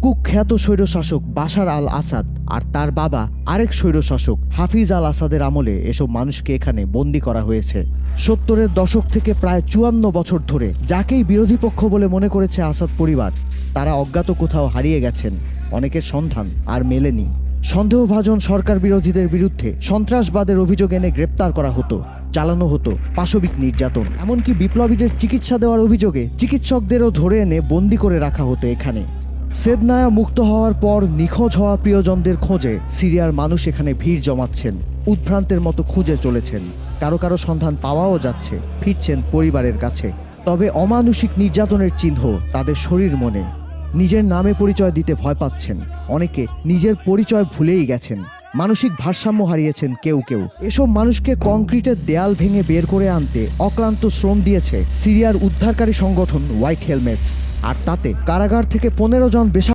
কুখ্যাত স্বৈরশাসক বাশার আল আসাদ আর তার বাবা আরেক স্বৈরশাসক হাফিজ আল আসাদের আমলে এসব মানুষকে এখানে বন্দী করা হয়েছে। 70-এর দশক থেকে প্রায় 54 বছর ধরে যাকেই বিরোধী পক্ষ বলে মনে করেছে আসাদ পরিবার, তারা অজ্ঞাত কোথাও হারিয়ে গেছেন। অনেকের সন্ধান আর মেলেনি। সন্দেহভাজন সরকার বিরোধীদের বিরুদ্ধে সন্ত্রাসবাদের অভিযোগ এনে গ্রেপ্তার করা হতো, চালানো হতো পাশবিক নির্যাতন। এমনকি বিপ্লবীদের চিকিৎসা দেওয়ার অভিযোগে চিকিৎসকদেরও ধরে এনে বন্দী করে রাখা হতো এখানে। সেদনায়া মুক্ত হওয়ার পর নিখোঁজ হওয়া প্রিয়জনদের খোঁজে সিরিয়ার মানুষ এখানে ভিড় জমাচ্ছেন, উদ্ভ্রান্তের মতো খুঁজে চলেছেন। কারো কারো সন্ধান পাওয়াও যাচ্ছে, ফিরছেন পরিবারের কাছে। তবে অমানুষিক নির্যাতনের চিহ্ন তাদের শরীর মনে। নিজের নামে পরিচয় দিতে ভয় পাচ্ছেন, অনেকে নিজের পরিচয় ভুলেই গেছেন, মানসিক ভারসাম্য হারিয়েছেন কেউ কেউ। এসব মানুষকে কংক্রিটের দেয়াল ভেঙে বের করে আনতে অক্লান্ত শ্রম দিয়েছে সিরিয়ার উদ্ধারকারী সংগঠন হোয়াইট হেলমেটস। আর তাতে কারাগার থেকে 15 জন